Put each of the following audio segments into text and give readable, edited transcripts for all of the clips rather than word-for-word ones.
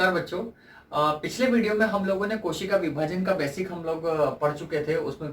नमस्कार बच्चों। पिछले वीडियो में हम लोगों ने कोशिका विभाजन का बेसिक हम लोग पढ़ चुके थे। उसमें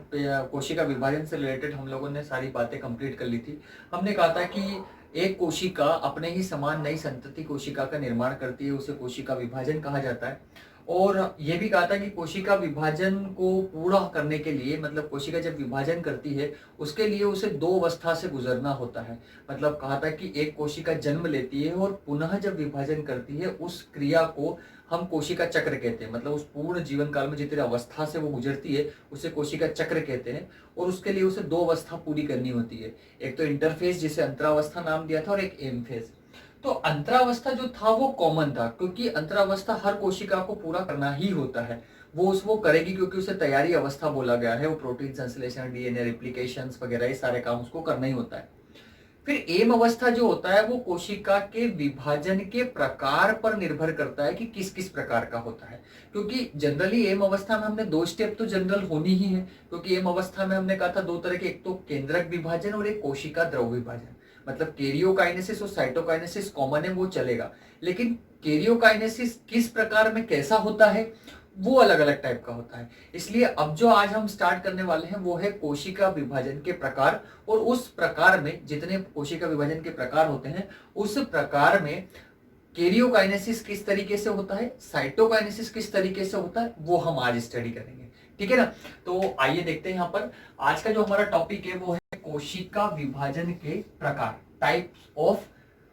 कोशिका विभाजन से रिलेटेड हम लोगों ने सारी बातें कंप्लीट कर ली थी। हमने कहा था कि एक कोशिका अपने ही समान नई संतति कोशिका का निर्माण करती है, उसे कोशिका विभाजन कहा जाता है। और ये भी कहा था कि कोशिका विभाजन को पूरा करने के लिए, मतलब कोशिका जब विभाजन करती है उसके लिए उसे दो अवस्था से गुजरना होता है। मतलब कहा था कि एक कोशिका जन्म लेती है और पुनः जब विभाजन करती है उस क्रिया को हम कोशिका चक्र कहते हैं। मतलब उस पूर्ण जीवन काल में जितनी अवस्था से वो गुजरती है उसे कोशिका चक्र कहते हैं। और उसके लिए उसे दो अवस्था पूरी करनी होती है, एक तो इंटरफेज जिसे अंतरावस्था नाम दिया था और एक एम फेज। तो अंतरावस्था जो था वो कॉमन था, क्योंकि अंतरावस्था हर कोशिका को पूरा करना ही होता है। वो करेगी क्योंकि उसे तैयारी अवस्था बोला गया है। वो प्रोटीन संश्लेषण, डीएनए रिप्लिकेशन वगैरह ये सारे काम उसको करना ही होता है। फिर एम अवस्था जो होता है वो कोशिका के विभाजन के प्रकार पर निर्भर करता है कि किस किस प्रकार का होता है। क्योंकि जनरली एम अवस्था में हमने दो स्टेप तो जनरल होनी ही है, क्योंकि एम अवस्था में हमने कहा था दो तरह के, एक तो केंद्रक विभाजन और एक कोशिका द्रव विभाजन। मतलब केरियोकाइनेसिस और साइटोकाइनेसिस कॉमन है, वो चलेगा। लेकिन केरियोकाइनेसिस किस प्रकार में कैसा होता है वो अलग अलग टाइप का होता है। इसलिए अब जो आज हम स्टार्ट करने वाले हैं वो है कोशिका विभाजन के प्रकार। और उस प्रकार में जितने कोशिका विभाजन के प्रकार होते हैं उस प्रकार में केरियोकाइनेसिस किस तरीके से होता है, साइटोकाइनेसिस किस तरीके से होता है, वो हम आज स्टडी करेंगे। ठीक है ना। तो आइए देखते हैं। यहाँ पर आज का जो हमारा टॉपिक है वो है कोशिका विभाजन के प्रकार, टाइप्स ऑफ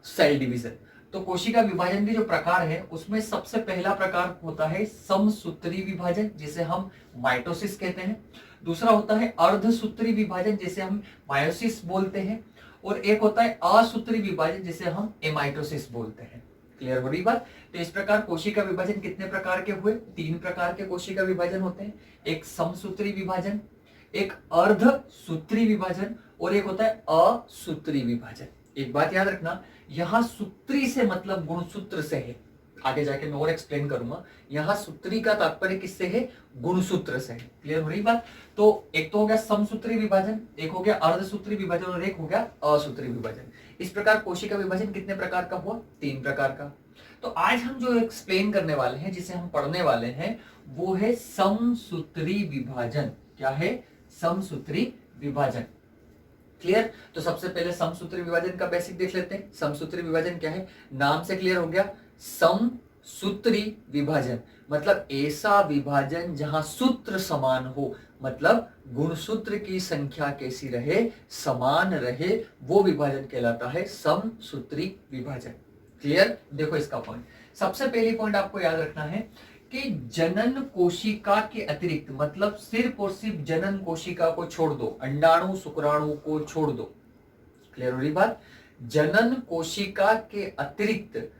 सेल डिवीजन। तो कोशिका विभाजन के जो प्रकार है उसमें सबसे पहला प्रकार होता है समसूत्री विभाजन, जिसे हम माइटोसिस कहते हैं। दूसरा होता है अर्धसूत्री विभाजन, जिसे हम मायोसिस बोलते हैं। और एक होता है असूत्री विभाजन, जिसे हम एमाइटोसिस बोलते हैं। क्लियर हो रही बात। तो इस प्रकार कोशिका विभाजन कितने प्रकार के हुए? तीन प्रकार के कोशिका विभाजन होते हैं। एक समसूत्री विभाजन, एक अर्धसूत्री विभाजन और एक होता है असूत्री विभाजन। एक बात याद रखना, यहां सूत्री से मतलब गुणसूत्र से है। आगे जाके मैं और एक्सप्लेन करूंगा। यहां सूत्री का तात्पर्य किससे है? गुणसूत्र से है। क्लियर हो रही बात। तो एक तो हो गया समसूत्री विभाजन, एक हो गया अर्धसूत्री विभाजन और एक हो गया असूत्री विभाजन। इस प्रकार कोशिका विभाजन कितने प्रकार का हुआ? तीन प्रकार का। तो आज हम जो एक्सप्लेन करने वाले हैं, जिसे हम पढ़ने वाले हैं, वो है समसूत्री विभाजन। क्या है? समसूत्री विभाजन। क्लियर। तो सबसे पहले समसूत्री विभाजन का बेसिक देख लेते हैं। समसूत्री विभाजन क्या है? नाम से क्लियर हो गया। समसूत्री विभाजन मतलब ऐसा विभाजन जहां सूत्र समान हो, मतलब गुणसूत्र की संख्या कैसी रहे, समान रहे, वो विभाजन कहलाता है समसूत्री विभाजन। क्लियर। देखो इसका पॉइंट, सबसे पहली पॉइंट आपको याद रखना है कि जनन कोशिका के अतिरिक्त, मतलब सिर्फ और सिर्फ जनन कोशिका को छोड़ दो, अंडाणु शुक्राणु को छोड़ दो। क्लियर हो रही बात। जनन कोशिका के अतिरिक्त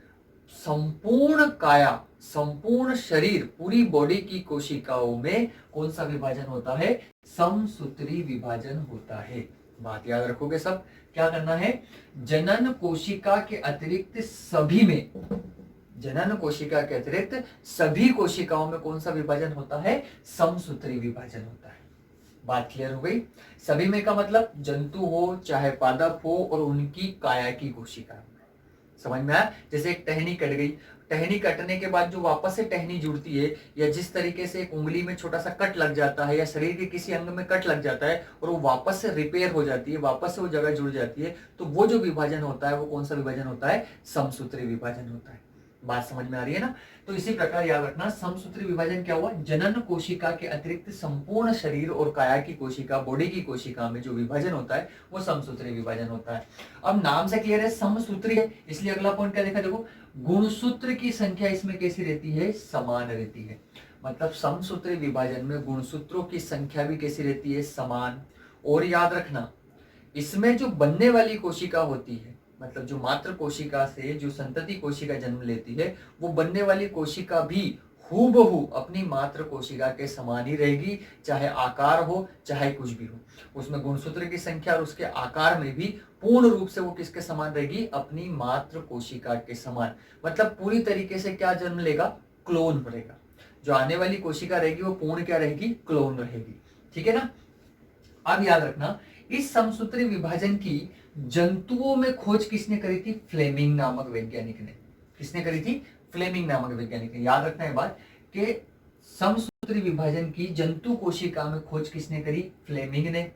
संपूर्ण काया, संपूर्ण शरीर, पूरी बॉडी की कोशिकाओं में कौन सा विभाजन होता है? समसूत्री विभाजन होता है। बात याद रखोगे सब। क्या करना है? जनन कोशिका के अतिरिक्त सभी में, जनन कोशिका के अतिरिक्त सभी कोशिकाओं में कौन सा विभाजन होता है? समसूत्री विभाजन होता है। बात क्लियर हो गई। सभी में का मतलब जंतु हो चाहे पादप हो और उनकी काया की कोशिका। समझ में आया। जैसे एक टहनी कट गई, टहनी कटने के बाद जो वापस से टहनी जुड़ती है, या जिस तरीके से एक उंगली में छोटा सा कट लग जाता है या शरीर के किसी अंग में कट लग जाता है और वो वापस से रिपेयर हो जाती है, वापस से वो जगह जुड़ जाती है, तो वो जो विभाजन होता है वो कौन सा विभाजन होता है? समसूत्री विभाजन होता है। बात समझ में आ रही है ना। तो इसी प्रकार याद रखना, समसूत्री विभाजन क्या हुआ? जनन कोशिका के अतिरिक्त संपूर्ण शरीर और काया की कोशिका, बॉडी की कोशिका में जो विभाजन होता है वो समसूत्री विभाजन होता है। अब नाम से क्लियर है, समसूत्री है, इसलिए अगला पॉइंट क्या देखा? देखो, गुणसूत्र की संख्या इसमें कैसी रहती है? समान रहती है। मतलब समसूत्री विभाजन में गुणसूत्रों की संख्या भी कैसी रहती है? समान। और याद रखना, इसमें जो बनने वाली कोशिका होती है, मतलब जो मात्र कोशिका से जो संतति कोशिका जन्म लेती है, वो बनने वाली कोशिका भी हूबहू अपनी मात्र कोशिका के समान ही रहेगी, चाहे आकार हो चाहे कुछ भी हो। उसमें गुणसूत्र की संख्या और उसके आकार में भी पूर्ण रूप से वो किसके समान रहेगी? अपनी मात्र कोशिका के समान। मतलब पूरी तरीके से क्या जन्म लेगा? क्लोन बनेगा। जो आने वाली कोशिका रहेगी वो पूर्ण क्या रहेगी? क्लोन रहेगी। ठीक है ना। अब याद रखना, इस समसूत्री विभाजन की जंतुओं में खोज किसने करी थी? फ्लेमिंग नामक वैज्ञानिक ने। किसने करी थी? फ्लेमिंग नामक वैज्ञानिक ने। याद रखना है बात कि समसूत्री विभाजन की जंतु कोशिका में खोज किसने करी? फ्लेमिंग ने,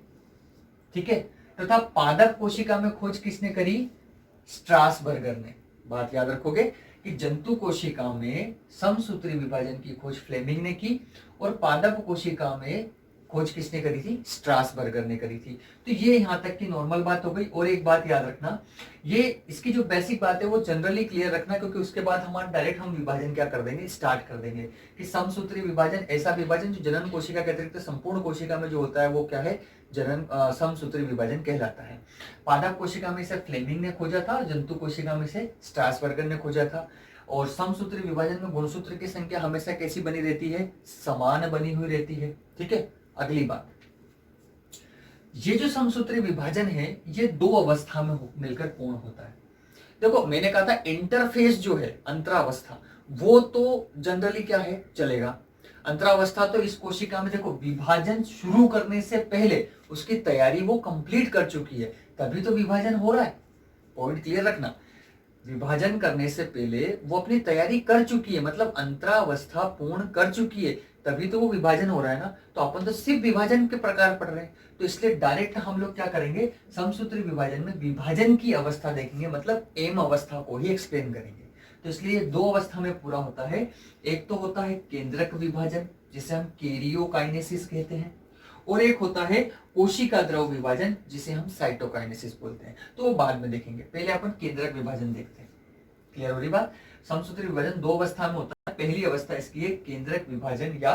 ठीक है। तथा पादप कोशिका में खोज किसने करी? स्ट्रासबर्गर ने। बात याद रखोगे कि जंतु कोशिका में समसूत्री विभाजन की खोज फ्लेमिंग ने की और पादप कोशिका में खोज किसने करी थी? स्ट्रासबर्गर ने करी थी। तो ये यहां तक की नॉर्मल बात हो गई। और एक बात याद रखना, ये इसकी जो बेसिक बात है वो जनरली क्लियर रखना, क्योंकि उसके बाद हमारा डायरेक्ट हम विभाजन क्या कर देंगे? स्टार्ट कर देंगे कि समसूत्री विभाजन ऐसा विभाजन जो जनन कोशिका के अतिरिक्त संपूर्ण कोशिका में जो होता है वो क्या है? जनन समसूत्री विभाजन कहलाता है। पादप कोशिका में इसे फ्लेमिंग ने खोजा था, जंतु कोशिका में से स्ट्रासबर्गर ने खोजा था। और समसूत्री विभाजन में गुणसूत्र की संख्या हमेशा कैसी बनी रहती है? समान बनी हुई रहती है, ठीक है। अगली बात, ये जो समसूत्री विभाजन है ये दो अवस्था में मिलकर पूर्ण होता है। देखो मैंने कहा था इंटरफेस जो है अंतरावस्था, वो तो जनरली क्या है? चलेगा। अंतरावस्था तो इस कोशिका में देखो विभाजन शुरू करने से पहले उसकी तैयारी वो कंप्लीट कर चुकी है, तभी तो विभाजन हो रहा है। पॉइंट क्लियर रखना, विभाजन करने से पहले वो अपनी तैयारी कर चुकी है, मतलब अंतरावस्था पूर्ण कर चुकी है, तभी तो वो विभाजन हो रहा है ना। तो अपन तो सिर्फ विभाजन के प्रकार पढ़ रहे हैं, तो इसलिए डायरेक्ट हम लोग क्या करेंगे? समसूत्री विभाजन में विभाजन की अवस्था देखेंगे, मतलब एम अवस्था को ही एक्सप्लेन करेंगे। तो इसलिए दो अवस्था में पूरा होता है। एक तो होता है केंद्रक विभाजन जिसे हम कैरियोकाइनेसिस कहते हैं, और एक होता है कोशिका द्रव विभाजन जिसे हम साइटोकाइनेसिस बोलते हैं। तो वो बाद में देखेंगे, पहले अपन केंद्रक विभाजन देखते हैं। क्लियर हो रही बात? समसूत्री विभाजन दो अवस्था में होता है। पहली अवस्था इसकी है केंद्रक विभाजन या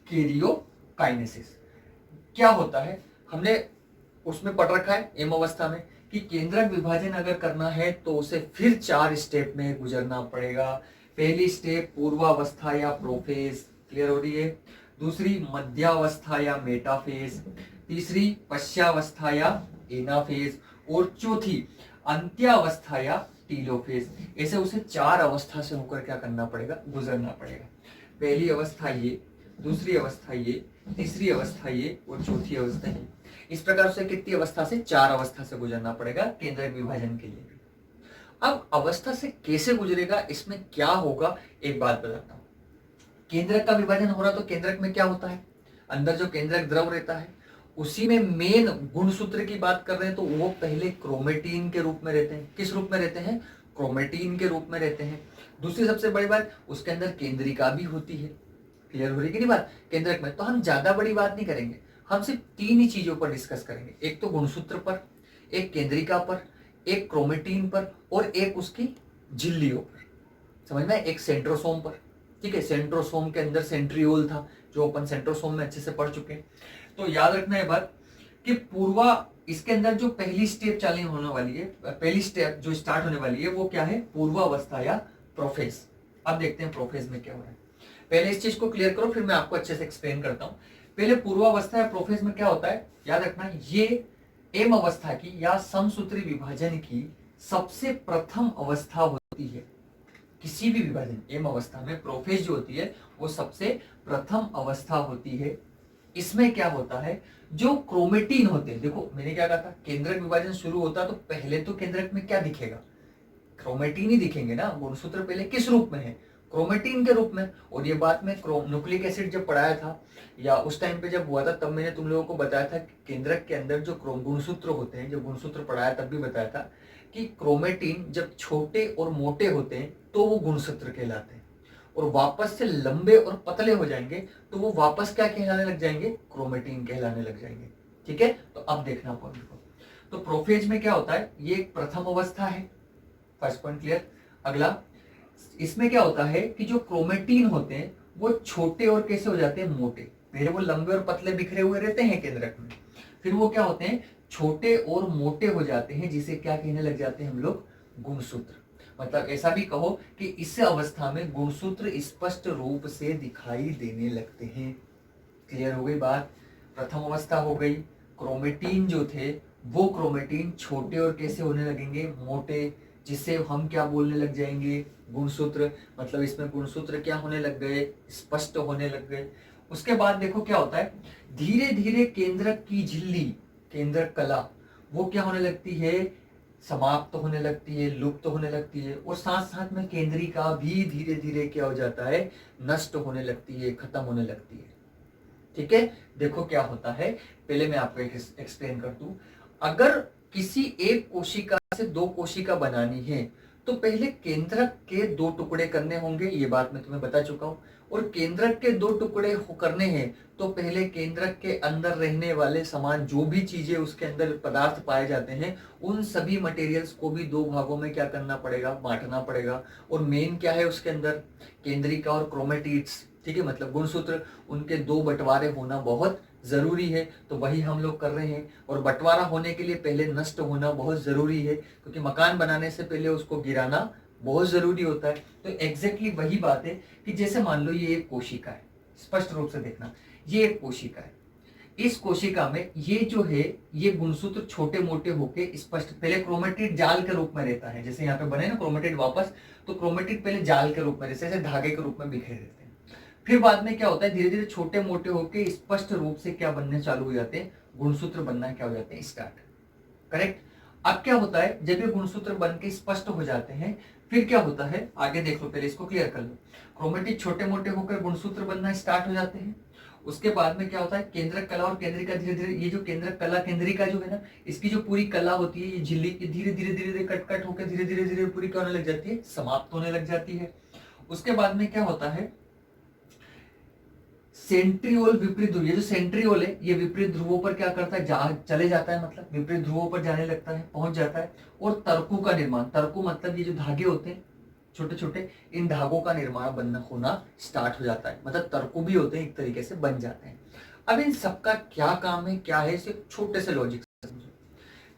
कैरियोकाइनेसिस। क्या होता है हमने उसमें पढ़ रखा है एम अवस्था में कि केंद्रक विभाजन अगर करना है तो उसे फिर 4 स्टेप में गुजरना पड़ेगा। पहली स्टेप पूर्वावस्था या प्रोफेज, क्लियर हो रही है। दूसरी मध्यावस्था या मेटाफेज, तीसरी पश्चावस्था या एनाफेज, और चौथी अंत्यावस्था या टीलोफेज। ऐसे उसे 4 अवस्था से होकर क्या करना पड़ेगा? गुजरना पड़ेगा। पहली अवस्था ये, दूसरी अवस्था ये, तीसरी अवस्था ये और चौथी अवस्था ये। इस प्रकार से कितनी अवस्था से? 4 अवस्था से गुजरना पड़ेगा केंद्रक विभाजन के लिए। अब अवस्था से कैसे गुजरेगा, इसमें क्या होगा, एक बात बताता हूं। केंद्रक का विभाजन हो रहा तो केंद्रक में क्या होता है? अंदर जो केंद्रक द्रव रहता है उसी में मेन गुणसूत्र की बात कर रहे हैं तो वो पहले क्रोमेटीन के रूप में रहते हैं। किस रूप में रहते हैं? क्रोमेटीन के रूप में रहते हैं। दूसरी सबसे बड़ी बात, उसके अंदर केंद्रिका भी होती है। क्लियर हो रही कि नहीं बात? केंद्रक में तो हम ज्यादा बड़ी बात नहीं करेंगे, हम सिर्फ 3 ही चीजों पर डिस्कस करेंगे। एक तो गुणसूत्र पर, एक केंद्रिका पर, एक क्रोमेटीन पर, और एक उसकी झिल्लियों पर। समझ में? एक सेंट्रोसोम पर, ठीक है। सेंट्रोसोम के अंदर सेंट्रियोल था, जो अपन सेंट्रोसोम में अच्छे से पढ़ चुके हैं। तो याद रखना है बात कि इसके अंदर जो पहली स्टेप चालू होने वाली है, पहली स्टेप जो स्टार्ट होने वाली है वो क्या है? पूर्वावस्था या प्रोफेज। अब देखते हैं प्रोफेज में क्या हो रहा है। पहले इस चीज को क्लियर करो, फिर मैं आपको अच्छे से एक्सप्लेन करता हूं। पहले पूर्वावस्था या प्रोफेज में क्या होता है, याद रखना, ये एम अवस्था की या समसूत्री विभाजन की सबसे प्रथम अवस्था होती है। किसी भी विभाजन एम अवस्था में प्रोफेज जो होती है वो सबसे प्रथम अवस्था होती है। इसमें क्या होता है, जो क्रोमेटीन होते हैं, देखो मैंने क्या कहा था, केंद्रक विभाजन शुरू होता तो पहले तो केंद्रक में क्या दिखेगा? क्रोमेटीन ही दिखेंगे ना। गुणसूत्र पहले किस रूप में है? क्रोमेटीन के रूप में। और ये बात मैं न्यूक्लिक एसिड जब पढ़ाया था या उस टाइम पे जब हुआ था तब मैंने तुम लोगों को बताया था कि केंद्रक के अंदर जो गुणसूत्र होते हैं, जब गुणसूत्र पढ़ाया तब भी बताया था कि क्रोमेटीन जब छोटे और मोटे होते हैं तो वो गुणसूत्र कहलाते हैं, और वापस से लंबे और पतले हो जाएंगे तो वो वापस क्या कहलाने लग जाएंगे? क्रोमेटीन कहलाने लग जाएंगे। ठीक है, तो अब देखना पॉइंट को। तो प्रोफेज में क्या होता है, ये एक प्रथम अवस्था है, फर्स्ट पॉइंट क्लियर। अगला, इसमें क्या होता है कि जो क्रोमेटीन होते हैं वो छोटे और कैसे हो जाते हैं? मोटे। पहले वो लंबे और पतले बिखरे हुए रहते हैं केंद्रक में, फिर वो क्या होते हैं? छोटे और मोटे हो जाते हैं, जिसे क्या कहने लग जाते हैं हम लोग? गुणसूत्र। मतलब ऐसा भी कहो कि इस अवस्था में गुणसूत्र स्पष्ट रूप से दिखाई देने लगते हैं। क्लियर हो गई बात? प्रथम अवस्था हो गई। क्रोमेटीन जो थे वो क्रोमेटीन छोटे और कैसे होने लगेंगे? मोटे, जिससे हम क्या बोलने लग जाएंगे? गुणसूत्र। मतलब इसमें गुणसूत्र क्या होने लग गए? स्पष्ट होने लग गए। उसके बाद देखो क्या होता है, धीरे धीरे केंद्रक की झिल्ली, केंद्रक कला, वो क्या होने लगती है? समाप्त होने लगती है, लुप्त होने लगती है, और साथ साथ में केंद्रिका भी धीरे धीरे क्या हो जाता है, नष्ट होने लगती है, खत्म होने लगती है। ठीक है, देखो क्या होता है, पहले मैं आपको एक एक्सप्लेन कर दूं। अगर किसी एक कोशिका से दो कोशिका बनानी है तो पहले केंद्रक के दो टुकड़े करने होंगे, ये बात मैं तुम्हें बता चुका हूं। और केंद्रक के दो टुकड़े करने हैं तो पहले केंद्रक के अंदर रहने वाले सामान, जो भी चीजें उसके अंदर पदार्थ पाए जाते हैं, उन सभी मटेरियल्स को भी दो भागों में क्या करना पड़ेगा, बांटना पड़ेगा। और मेन क्या है उसके अंदर, केंद्रिका और क्रोमेटिड्स। ठीक है, मतलब गुणसूत्र, उनके दो बंटवारे होना बहुत जरूरी है, तो वही हम लोग कर रहे हैं। और बंटवारा होने के लिए पहले नष्ट होना बहुत जरूरी है, क्योंकि मकान बनाने से पहले उसको गिराना बहुत जरूरी होता है। तो एग्जैक्टली वही बात है कि जैसे मान लो ये एक कोशिका है, स्पष्ट रूप से देखना, ये एक कोशिका है। इस कोशिका में ये जो है, ये गुणसूत्र छोटे मोटे होके स्पष्ट, पहले क्रोमेटिड जाल के रूप में रहता है, जैसे यहाँ पे बने ना क्रोमेटिड वापस, तो क्रोमेटिड पहले जाल के रूप में, जैसे धागे के रूप में बिखरे रहते हैं। फिर बाद में क्या होता है, धीरे धीरे छोटे मोटे होके स्पष्ट रूप से क्या बनने चालू हो जाते हैं, गुणसूत्र बनना क्या हो जाते हैं, स्टार्ट। करेक्ट। अब क्या होता है, जब ये गुणसूत्र बन के स्पष्ट हो जाते हैं, फिर क्या होता है, आगे देख लो, पहले इसको क्लियर कर लो। क्रोमेटिड छोटे मोटे होकर गुणसूत्र बनना स्टार्ट हो जाते हैं। उसके बाद में क्या होता है, केंद्रक कला और केंद्रिका धीरे धीरे, ये जो केंद्रक कला केंद्रिका जो है ना, इसकी जो पूरी कला होती है, ये झिल्ली की धीरे धीरे धीरे धीरे कट कट होकर धीरे धीरे धीरे पूरी क्या होने लग जाती है, समाप्त होने लग जाती है। उसके बाद में क्या होता है, सेंट्रियोल विपरीत ध्रुव, ये जो सेंट्रियोल है ये विपरीत ध्रुवों पर क्या करता है, चले जाता है, मतलब विपरीत ध्रुवों पर जाने लगता है, पहुंच जाता है। और तर्कु का निर्माण, तर्कु मतलब ये जो धागे होते हैं छोटे छोटे, इन धागों का निर्माण बनना होना स्टार्ट हो जाता है, मतलब तर्कु भी होते हैं, एक तरीके से बन जाते हैं। अब इन सबका क्या काम है, क्या है, सिर्फ छोटे से लॉजिक समझो।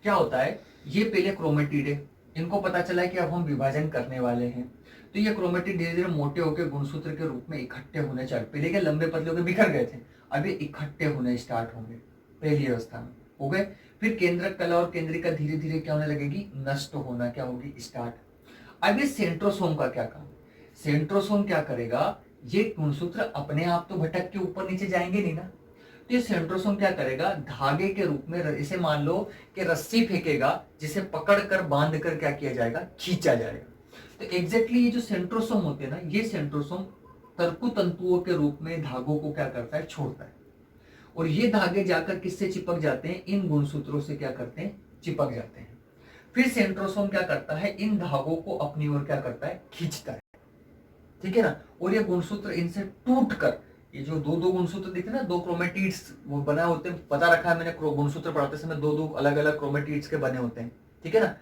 क्या होता है, ये पहले क्रोमेटिड है, इनको पता चला है कि अब हम विभाजन करने वाले हैं, तो ये क्रोमेटिड धीरे धीरे मोटे होकर गुणसूत्र के रूप में इकट्ठे होने चाहिए, पहले के लंबे पतले होकर बिखर गए थे, अब ये इकट्ठे होने स्टार्ट होंगे, पहली अवस्था में हो गए। फिर केंद्रक कला और केंद्रिका धीरे धीरे क्या होने लगेगी, नष्ट होना क्या होगी, स्टार्ट। अब ये सेंट्रोसोम का क्या काम, सेंट्रोसोम क्या करेगा, ये गुणसूत्र अपने आप तो भटक के ऊपर नीचे जाएंगे नहीं ना, तो ये सेंट्रोसोम क्या करेगा, धागे के रूप में, इसे मान लो कि रस्सी फेंकेगा, जिसे पकड़ कर बांध कर क्या किया जाएगा, खींचा जाएगा। तो एग्जैक्टली ये जो सेंट्रोसोम होते हैं ना, ये सेंट्रोसोम तर्कु तंतुओं के रूप में धागों को क्या करता है, छोड़ता है। और ये धागे जाकर किससे चिपक जाते हैं, इन गुणसूत्रों से क्या करते हैं, चिपक जाते हैं। फिर सेंट्रोसोम क्या करता है, इन धागों को अपनी ओर क्या करता है, खींचता है। ठीक है ना। और ये गुणसूत्र इनसे टूट कर, ये जो दो दो गुणसूत्र दिखते हैं ना, दो क्रोमेटिड्स वो बना होते हैं, पता रखा है मैंने, गुणसूत्र पढ़ाते समय दो दो अलग अलग क्रोमेटिड्स के बने होते हैं। ठीक है ना।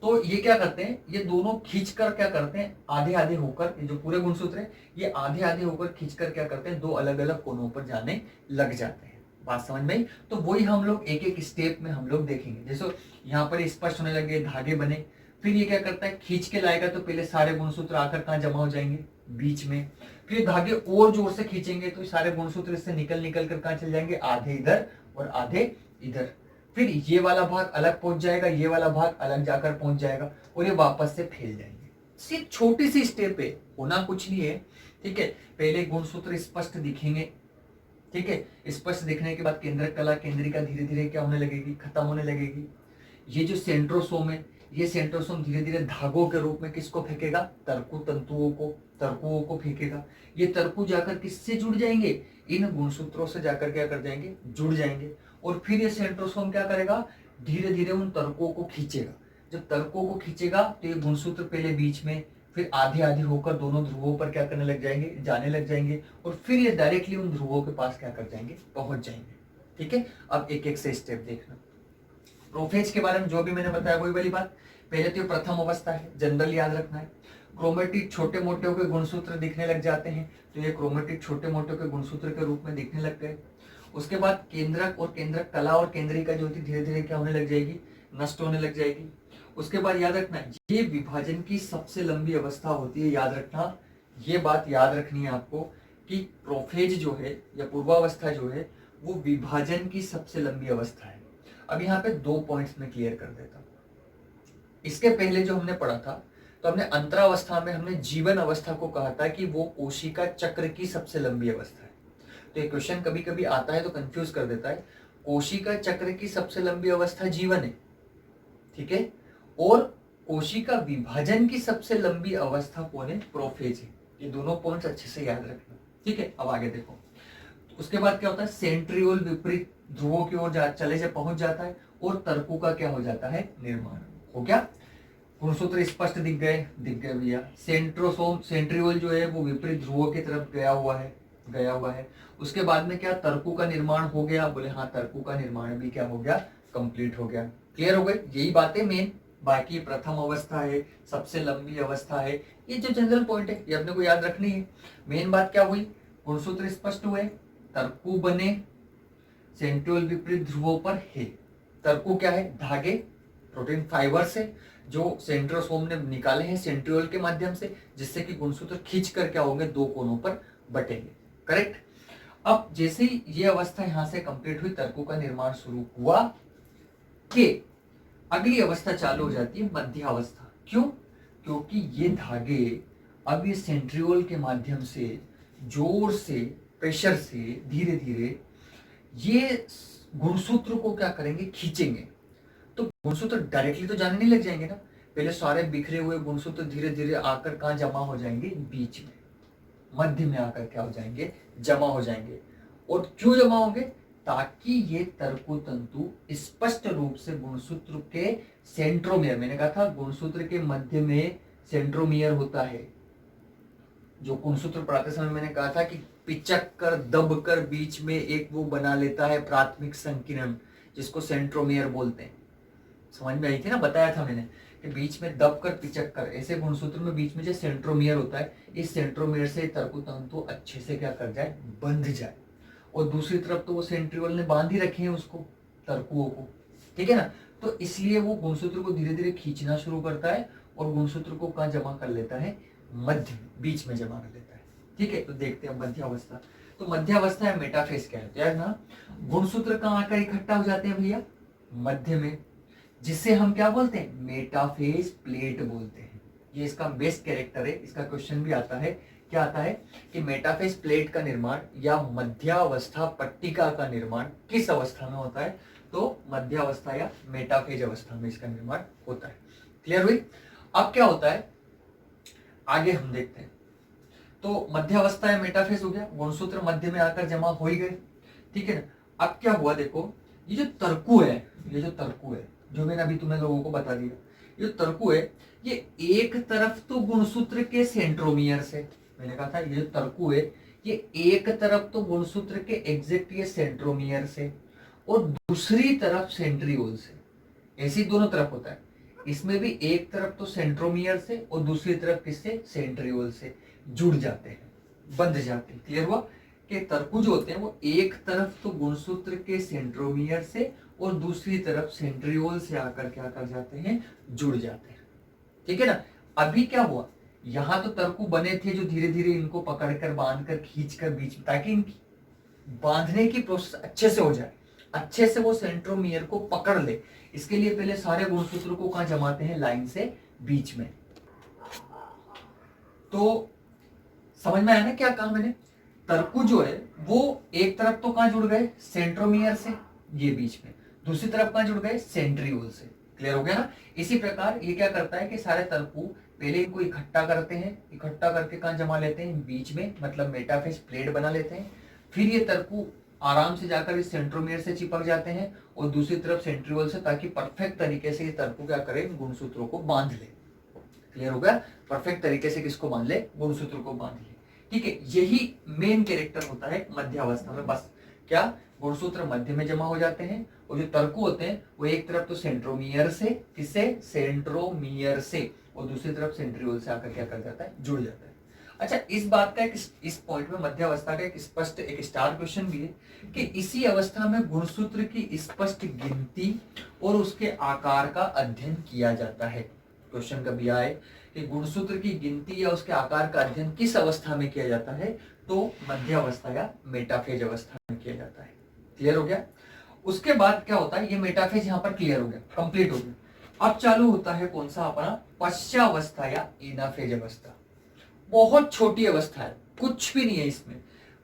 तो ये क्या करते हैं, ये दोनों खींचकर क्या करते हैं, आधे आधे होकर, ये जो पूरे गुणसूत्र है ये आधे आधे होकर खींचकर क्या करते हैं, दो अलग अलग कोनों पर जाने लग जाते हैं। बात समझ में आई। तो वही हम लोग एक एक स्टेप में हम लोग देखेंगे। जैसे यहाँ पर स्पष्ट होने लगे, धागे बने, फिर ये क्या करता है, खींच के लाएगा, तो पहले सारे गुणसूत्र आकर कहाँ जमा हो जाएंगे, बीच में। फिर धागे और जोर से खींचेंगे तो सारे गुणसूत्र इससे निकल निकल कर कहाँ चल जाएंगे, आधे इधर और आधे इधर। फिर ये वाला भाग अलग पहुंच जाएगा, ये वाला भाग अलग जाकर पहुंच जाएगा, और ये वापस से फैल जाएंगे। सिर्फ छोटी सी स्टेप है, होना कुछ नहीं है। ठीक है, पहले गुणसूत्र स्पष्ट दिखेंगे। ठीक है, स्पष्ट दिखने के बाद केंद्रक कला केंद्रिका धीरे धीरे क्या होने लगेगी, खत्म होने लगेगी। ये जो सेंट्रोसोम है, ये सेंट्रोसोम धीरे धीरे धागों के रूप में किसको फेंकेगा, तर्कु तंतुओं को, तर्कुओं को फेंकेगा। ये तर्कु जाकर किससे जुड़ जाएंगे, इन गुणसूत्रों से जाकर क्या कर जाएंगे, जुड़ जाएंगे। और फिर ये सेंट्रोसोम क्या करेगा, धीरे धीरे उन तर्कों को खींचेगा। जब तर्कों को खींचेगा तो ये गुणसूत्र पहले बीच में, फिर आधे आधे होकर दोनों ध्रुवों पर क्या करने लग जाएंगे, जाने लग जाएंगे, और फिर ये डायरेक्टली उन ध्रुवों के पास क्या कर जाएंगे, पहुंच जाएंगे। ठीक है, अब एक एक से स्टेप देखना। प्रोफेज के बारे में जो भी मैंने बताया वही वाली बात। पहले तो प्रथम अवस्था है, जनरल याद रखना है। क्रोमेटिड छोटे मोटे होकर गुणसूत्र दिखने लग जाते हैं, तो ये क्रोमेटिड छोटे मोटे होकर गुणसूत्र के रूप में दिखने लग गए। उसके बाद केंद्रक और केंद्रक कला और केंद्रिका जो होती धीरे धीरे क्या होने लग जाएगी, नष्ट होने लग जाएगी। उसके बाद याद रखना, ये विभाजन की सबसे लंबी अवस्था होती है, याद रखना, ये बात याद रखनी है आपको कि प्रोफेज जो है या पूर्वावस्था जो है वो विभाजन की सबसे लंबी अवस्था है। अब यहाँ पे 2 पॉइंट्स में क्लियर कर देता हूँ। इसके पहले जो हमने पढ़ा था, तो हमने अंतरावस्था में हमने जीवन अवस्था को कहा था कि वो कोशिका चक्र की सबसे लंबी अवस्था है। तो ये क्वेश्चन कभी कभी आता है तो कंफ्यूज कर देता है। कोशिका चक्र की सबसे लंबी अवस्था जीवन है, ठीक है, और कोशिका विभाजन की सबसे लंबी अवस्था कौन है? प्रोफेज है। ये दोनों पॉइंट्स अच्छे से याद रखना, ठीक है। अब आगे देखो, उसके बाद क्या होता है? सेंट्रियोल विपरीत ध्रुवों की ओर चले से पहुंच जाता है और तर्कु का क्या हो जाता है? निर्माण। हो गया? गुणसूत्र स्पष्ट दिख गए भैया। सेंट्रोसोम सेंट्रियोल जो है वो विपरीत ध्रुवों की तरफ गया हुआ है। उसके बाद में क्या? तर्कु का निर्माण हो गया। बोले हाँ, तर्कु का निर्माण भी क्या हो गया? कंप्लीट हो गया। क्लियर हो गई? यही बातें मेन। बाकी प्रथम अवस्था है, सबसे लंबी अवस्था है, ये जो जनरल पॉइंट है ये अपने को याद रखनी है। मेन बात क्या हुई? गुणसूत्र स्पष्ट हुए, तर्कु बने, सेंट्रियोल विपरीत ध्रुवों पर है। तर्कु क्या है? धागे, प्रोटीन फाइबर से जो सेंट्रोसोम ने निकाले हैं सेंट्रियोल के माध्यम से, जिससे कि गुणसूत्र खींच कर क्या होंगे? दो कोनों पर बटेंगे। करेक्ट? अब जैसे ही ये अवस्था यहां से कंप्लीट हुई, तर्कु का निर्माण शुरू हुआ कि अगली अवस्था चालू हो जाती है मध्यावस्था। क्यों? क्योंकि ये धागे अब ये सेंट्रियोल के माध्यम से जोर से, प्रेशर से धीरे धीरे ये गुणसूत्र को क्या करेंगे? खींचेंगे। तो गुणसूत्र डायरेक्टली तो जाने नहीं लग जाएंगे ना, पहले सारे बिखरे हुए गुणसूत्र धीरे धीरे आकर कहां जमा हो जाएंगे? बीच में, मध्य में आकर क्या हो जाएंगे? जमा हो जाएंगे। और क्यों जमा होंगे? ताकि ये तर्कु तंतु स्पष्ट रूप से गुणसूत्र के सेंट्रोमियर, मैंने कहा था गुणसूत्र के मध्य में सेंट्रोमियर होता है। जो गुणसूत्र पढ़ाते समय मैंने कहा था कि पिचक कर, दब कर बीच में एक वो बना लेता है प्राथमिक संकीर्ण, जिसको सेंट्रोमियर बोलते हैं। समझ में आई थी ना? बताया था मैंने कि बीच में दब कर, पिचक कर, ऐसे गुणसूत्र में बीच में जो सेंट्रोमियर होता है, इस सेंट्रोमियर से तर्कु तंतु अच्छे से क्या कर जाए? बंध जाए। और दूसरी तरफ तो वो सेंट्रियोल ने बांध ही रखे हैं उसको, तर्कुओं को, ठीक है ना? तो इसलिए वो गुणसूत्र को धीरे धीरे खींचना शुरू करता है और गुणसूत्र को कहाँ जमा कर लेता है? मध्य, बीच में जमा कर लेता है। ठीक है, तो देखते हैं मध्यावस्था। तो मध्यावस्था या मेटाफेज कहते हैं ना। गुणसूत्र कहाँ आकर इकट्ठा हो जाते हैं भैया? मध्य में, जिसे हम क्या बोलते हैं? मेटाफेज प्लेट बोलते हैं। ये इसका बेस्ट कैरेक्टर है। इसका क्वेश्चन भी आता है। क्या आता है कि मेटाफेज प्लेट का निर्माण या मध्यावस्था पट्टिका का निर्माण किस अवस्था में होता है? तो मध्यावस्था या मेटाफेज अवस्था में इसका निर्माण होता है। क्लियर हुई? अब क्या होता है आगे हम देखते हैं। तो मध्यावस्था या मेटाफेज हो गया, गुणसूत्र मध्य में आकर जमा हो ही गए, ठीक है ना। अब क्या हुआ देखो, ये जो तर्कु है, ये जो तर्कु है जो मैंने अभी तुम्हें लोगों को बता दिया, ये तर्कु है, ये एक तरफ तो गुणसूत्र के सेंट्रोमियर से, मैंने कहा था ये तर्कु है, ये एक तरफ तो गुणसूत्र के एग्जैक्ट ये सेंट्रोमियर से और दूसरी तरफ सेंट्रियोल से, ऐसी दोनों तरफ होता है। इसमें भी एक तरफ तो सेंट्रोमियर से और दूसरी तरफ किससे? सेंट्रियोल से जुड़ जाते हैं, बंध जाते हैं। क्लियर हुआ कि तर्कु जो होते हैं वो एक तरफ तो गुणसूत्र के सेंट्रोमियर से और दूसरी तरफ सेंट्रियोल से आकर क्या कर जाते हैं? जुड़ जाते हैं। ठीक है ना। अभी क्या हुआ, यहां तो तर्कु बने थे जो धीरे धीरे इनको पकड़कर, बांधकर, खींचकर बीच में, ताकि इनकी बांधने की प्रोसेस अच्छे से हो जाए, अच्छे से वो सेंट्रोमियर को पकड़ ले। इसके लिए पहले सारे गुणसूत्र को कहां जमाते हैं? लाइन से बीच में। तो समझ में आया ना क्या कहा मैंने? तर्कु जो है वो एक तरफ तो कहां जुड़ गए? सेंट्रोमियर से, ये बीच में, दूसरी तरफ कहां जुड़ गए? सेंट्रियोल से। क्लियर हो गया ना। इसी प्रकार ये क्या करता है कि सारे तर्कु पहले इनको इकट्ठा करते हैं, इकट्ठा करके कहां जमा लेते हैं? बीच में, मतलब मेटाफेज प्लेट बना लेते हैं। फिर ये तर्कु आराम से जाकर इस सेंट्रोमियर से चिपक जाते हैं और दूसरी तरफ सेंट्रियोल से, ताकि परफेक्ट तरीके से ये तर्कु क्या करे? गुणसूत्रों को बांध ले। क्लियर हो गया? परफेक्ट तरीके से किसको बांध ले? गुणसूत्र को बांध ले। ठीक है, यही मेन कैरेक्टर होता है मध्यावस्था में। बस क्या, गुणसूत्र मध्य में जमा हो जाते हैं और जो तर्कु होते हैं वो एक तरफ तो सेंट्रोमियर से, किससे? सेंट्रोमियर से, और दूसरी तरफ सेंट्रियोल से आकर क्या कर जाता है? जुड़ जाता है। अच्छा, इस बात का इस पॉइंट में मध्यावस्था का एक स्पष्ट, एक स्टार क्वेश्चन भी है कि इसी अवस्था में गुणसूत्र की स्पष्ट गिनती और उसके आकार का अध्ययन किया जाता है। क्वेश्चन कभी आए कि गुणसूत्र की गिनती या उसके आकार का अध्ययन किस अवस्था में किया जाता है? तो मध्यावस्था या मेटाफेज अवस्था में किया जाता है। क्लियर हो गया? उसके बाद क्या होता है, ये मेटाफेज यहाँ पर क्लियर हो गया, कंप्लीट हो गया। अब चालू होता है कौन सा अपना? पश्चावस्था या एनाफेज अवस्था। बहुत छोटी अवस्था है, कुछ भी नहीं है इसमें।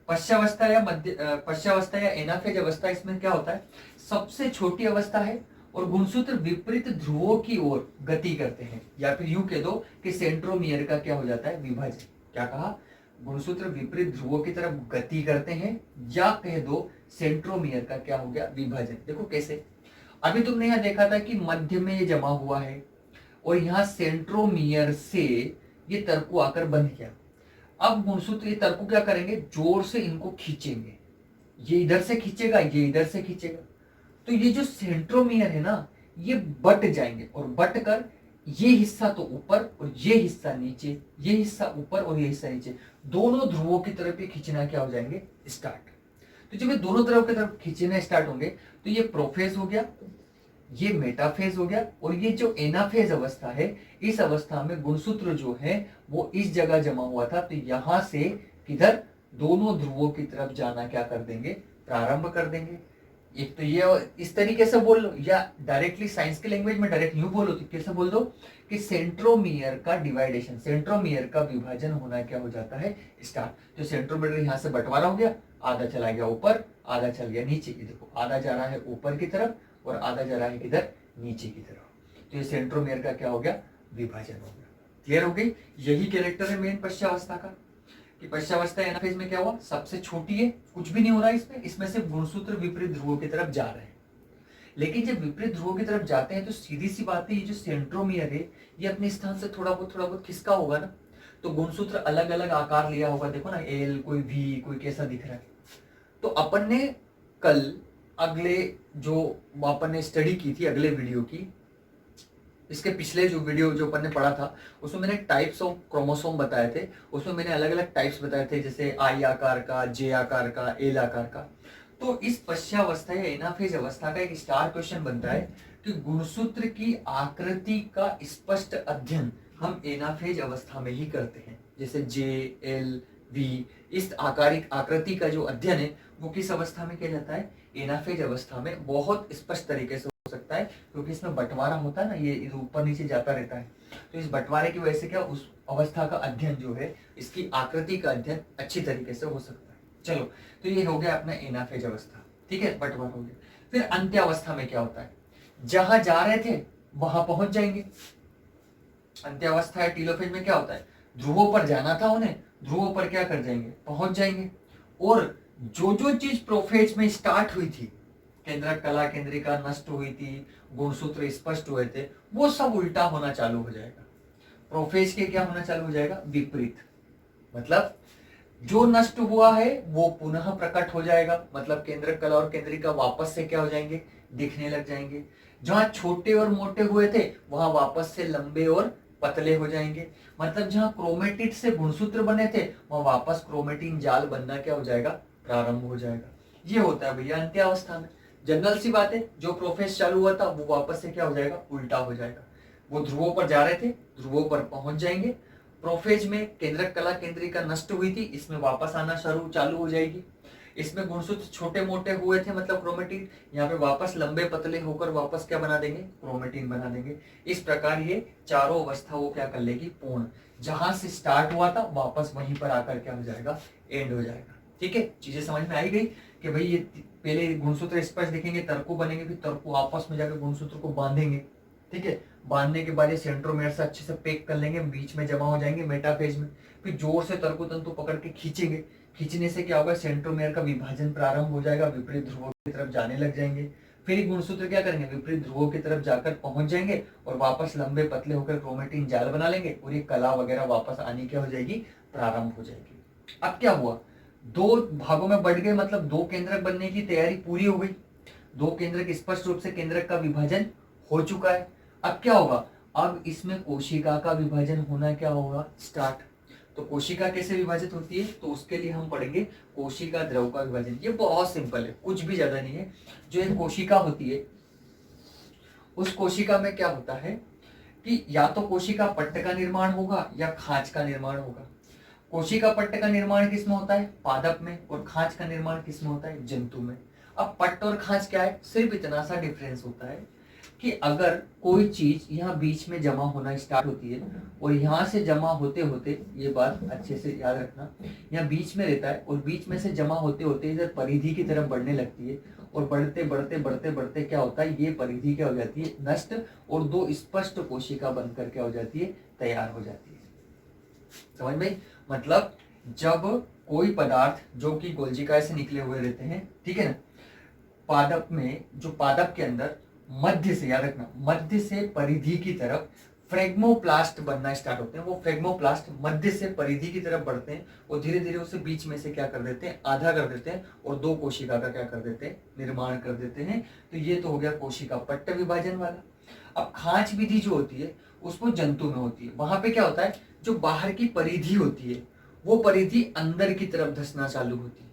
पश्चावस्था या एनाफेज अवस्था, इसमें क्या होता है? सबसे छोटी अवस्था है और गुणसूत्र विपरीत ध्रुवों की ओर गति करते हैं, या फिर यूं कह दो कि सेंट्रोमियर का क्या हो जाता है, विभाजन। क्या कहा, गुणसूत्र विपरीत ध्रुवों की तरफ गति करते हैं, या कह दो सेंट्रोमियर का क्या हो गया, विभाजन। देखो कैसे, अभी तुमने यहां देखा था कि मध्य में ये जमा हुआ है और यहाँ सेंट्रोमियर से ये तर्कु आकर बंध गया। अब गुणसूत्र ये तर्कु क्या करेंगे, जोर से इनको खींचेंगे, ये इधर से खींचेगा, ये इधर से खींचेगा, तो ये जो सेंट्रोमियर है ना, ये बट जाएंगे और बट कर ये हिस्सा तो ऊपर और ये हिस्सा नीचे, ये हिस्सा ऊपर और ये हिस्सा नीचे, दोनों ध्रुवों की तरफ ये खींचना क्या हो जाएंगे, स्टार्ट। तो जब ये दोनों तरफ की तरफ खींचना स्टार्ट होंगे तो ये प्रोफेज हो गया, ये मेटाफेज हो गया, और ये जो एनाफेज अवस्था है, इस अवस्था में गुणसूत्र जो है वो इस जगह जमा हुआ था, तो यहां से किधर, दोनों ध्रुवों की तरफ जाना क्या कर देंगे, प्रारंभ कर देंगे। एक तो ये इस तरीके से बोल लो, या डायरेक्टली साइंस की लैंग्वेज में डायरेक्ट यूं बोलो, तो कैसे बोल दो कि सेंट्रोमियर का डिवाइडेशन, सेंट्रोमियर का विभाजन होना क्या हो जाता है, स्टार्ट। जो सेंट्रोमियर यहां से बंटवारा हो गया, आधा चला गया ऊपर, आधा चल गया नीचे, ये देखो आधा जा रहा है ऊपर की तरफ और आधा जा रहा है किधर, नीचे की तरफ। तो ये सेंट्रोमियर का क्या हो गया, विभाजन हो गया। क्लियर हो गई, यही कैरेक्टर है मेन पश्चावस्था का, कि पश्चावस्था एनाफेज में क्या हुआ, सबसे छोटी है, कुछ भी नहीं हो रहा है इसमें सिर्फ गुणसूत्र विपरीत ध्रुवों की तरफ जा रहे हैं। लेकिन जब विपरीत ध्रुवों की तरफ जाते हैं तो सीधी सी बात है, ये जो सेंट्रोमियर है ये अपने स्थान से थोड़ा बहुत खिसका होगा ना, तो गुणसूत्र अलग अलग आकार लिया होगा। देखो ना, एल, कोई वी, कोई कैसा दिख रहा है। तो अपन ने कल अगले जो अपन ने स्टडी की थी, अगले वीडियो की, इसके पिछले जो वीडियो जो अपन ने पढ़ा था, उसमें मैंने टाइप्स ऑफ क्रोमोसोम बताए थे। उसमें मैंने अलग अलग टाइप्स बताए थे, जैसे आई आकार का, जे आकार का, एल आकार का। तो इस पश्चावस्था या एनाफेज अवस्था का एक स्टार क्वेश्चन बनता है कि गुणसूत्र की आकृति का स्पष्ट अध्ययन हम एनाफेज अवस्था में ही करते हैं। जैसे जे, एल, वी, इस आकारिक आकृति का जो अध्ययन है वो किस अवस्था में किया जाता है, एनाफेज अवस्था में। बहुत स्पष्ट तरीके से हो सकता है क्योंकि इसमें बंटवारा होता है ना, ये ऊपर नीचे जाता रहता है। तो इस बंटवारे की वजह से क्या, उस अवस्था का अध्ययन जो है, इसकी आकृति का अध्ययन अच्छी तरीके से हो सकता है। चलो, तो ये हो गया अपना एनाफेज अवस्था, ठीक है, बंटवारा हो गया। फिर अंत्यावस्था में क्या होता है, जहां जा रहे थे वहां पहुंच जाएंगे। अंत्यावस्था या टीलोफेज में क्या होता है, ध्रुवों पर जाना था उन्हें, ध्रुवों पर क्या कर जाएंगे, पहुंच जाएंगे। और जो चीज प्रोफेज में स्टार्ट हुई थी, केंद्रक, कला केंद्रिका नष्ट हुई थी, गुणसूत्र स्पष्ट हुए थे, वो सब उल्टा होना चालू हो जाएगा। प्रोफेज के क्या होना चालू हो जाएगा, विपरीत। मतलब जो नष्ट हुआ है वो पुनः प्रकट हो जाएगा, मतलब केंद्रक, कला और केंद्रिका वापस से क्या हो जाएंगे, दिखने लग जाएंगे। जहां छोटे और मोटे हुए थे वहां वापस से लंबे और पतले हो जाएंगे। मतलब जहां क्रोमेटिड से गुणसूत्र बने थे वहां वापस क्रोमेटिन जाल बनना क्या हो जाएगा, प्रारंभ हो जाएगा। ये होता है भैया अंत्यावस्था में। जनरल सी बात है, जो प्रोफेस चालू हुआ था वो वापस से क्या हो जाएगा, उल्टा हो जाएगा। वो ध्रुवों पर जा रहे थे, ध्रुवों पर पहुंच जाएंगे। प्रोफेज में केंद्रक, कला केंद्रिका नष्ट हुई थी, इसमें वापस आना चालू हो जाएगी। इसमें गुणसूत्र छोटे मोटे हुए थे, मतलब क्रोमेटिन, यहाँ पे वापस लंबे पतले होकर वापस क्या बना देंगे, क्रोमेटिन बना देंगे। इस प्रकार ये चारों अवस्था वो क्या कर लेगी, पूर्ण। जहां से स्टार्ट हुआ था वापस वहीं पर आकर क्या हो जाएगा, एंड हो जाएगा। ठीक है, चीजें समझ में आई गई कि भाई ये पहले गुणसूत्र स्पष्ट दिखेंगे, तर्कु बनेंगे, फिर तर्कु आपस में जाकर गुणसूत्र को बांधेंगे। ठीक है, बांधने के बाद ये सेंट्रोमेयर से अच्छे से पैक कर लेंगे, बीच में जमा हो जाएंगे मेटाफेज में। फिर जोर से तर्कु तंतु पकड़ के खींचेंगे, खींचने से क्या होगा, सेंट्रोमेयर का विभाजन प्रारंभ हो जाएगा, विपरीत ध्रुवों की तरफ जाने लग जाएंगे। फिर ये गुणसूत्र क्या करेंगे, विपरीत ध्रुवों की तरफ जाकर पहुंच जाएंगे और वापस लंबे पतले होकर क्रोमेटिन जाल बना लेंगे और ये कला वगैरह वापस आने क्या हो जाएगी, प्रारंभ हो जाएगी। अब क्या हुआ, दो भागों में बढ़ गए, मतलब दो केंद्रक बनने की तैयारी पूरी हो गई। दो केंद्रक, स्पष्ट रूप से केंद्रक का विभाजन हो चुका है। अब क्या होगा, अब इसमें कोशिका का विभाजन होना क्या होगा, स्टार्ट। तो कोशिका कैसे विभाजित होती है, तो उसके लिए हम पढ़ेंगे कोशिका द्रव का विभाजन। ये बहुत सिंपल है, कुछ भी ज्यादा नहीं है। जो एक कोशिका होती है, उस कोशिका में क्या होता है कि या तो कोशिका पट्ट का निर्माण होगा या खांच का निर्माण होगा। कोशिका पट्ट का निर्माण किसमें होता है, पादप में, और खांच का निर्माण किसमें होता है, जंतु में। अब पट्ट और खांच क्या है, सिर्फ इतना सा डिफरेंस होता है कि अगर कोई चीज यहाँ बीच में जमा होना स्टार्ट होती है और यहाँ से जमा होते होते, ये बात अच्छे से याद रखना, यहाँ बीच में रहता है और बीच में से जमा होते होते इधर परिधि की तरफ बढ़ने लगती है और बढ़ते बढ़ते बढ़ते बढ़ते क्या होता है, ये परिधि क्या हो जाती है, नष्ट, और दो स्पष्ट कोशिका बनकर क्या हो जाती है, तैयार हो जाती है। समझ में? मतलब जब कोई पदार्थ जो कि गोल्जिका से निकले हुए रहते हैं, ठीक है ना, पादप में, जो पादप के अंदर मध्य से, याद रखना, मध्य से परिधि की तरफ फ्रेगमोप्लास्ट बनना स्टार्ट होते हैं। वो फ्रेगमोप्लास्ट मध्य से परिधि की तरफ बढ़ते हैं और धीरे धीरे उसे बीच में से क्या कर देते हैं, आधा कर देते हैं और दो कोशिका का क्या कर देते हैं, निर्माण कर देते हैं। तो ये तो हो गया कोशिका पट्ट विभाजन वाला। अब खांच विधि जो होती है उसको जंतु में होती है। वहां पे क्या होता है, जो बाहर की परिधि होती है वो परिधि अंदर की तरफ धंसना चालू होती है।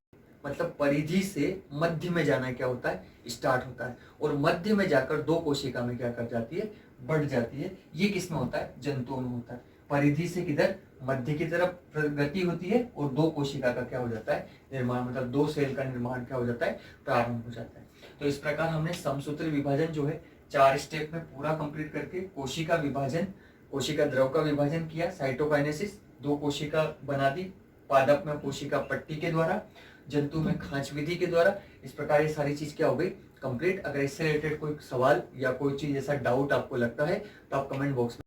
मतलब परिधि से मध्य में जाना क्या होता है, स्टार्ट होता है, और मध्य में जाकर दो कोशिका में क्या कर जाती है, बढ़ जाती है। ये किसमें होता है, जंतुओं में होता है। परिधि से किधर, मध्य की तरफ प्रगति होती है और दो कोशिका का क्या हो जाता है, निर्माण, मतलब दो सेल का निर्माण क्या हो जाता है, प्रारंभ हो जाता है। तो इस प्रकार हमने समसूत्री विभाजन जो है 4 स्टेप में पूरा कंप्लीट करके कोशिका विभाजन, कोशिका द्रव का विभाजन किया, साइटोकाइनेसिस, दो कोशिका बना दी, पादप में कोशिका पट्टी के द्वारा, जंतु में खांच विधि के द्वारा। इस प्रकार ये सारी चीज क्या हो गई, कंप्लीट। अगर इससे रिलेटेड कोई सवाल या कोई चीज ऐसा डाउट आपको लगता है तो आप कमेंट बॉक्स में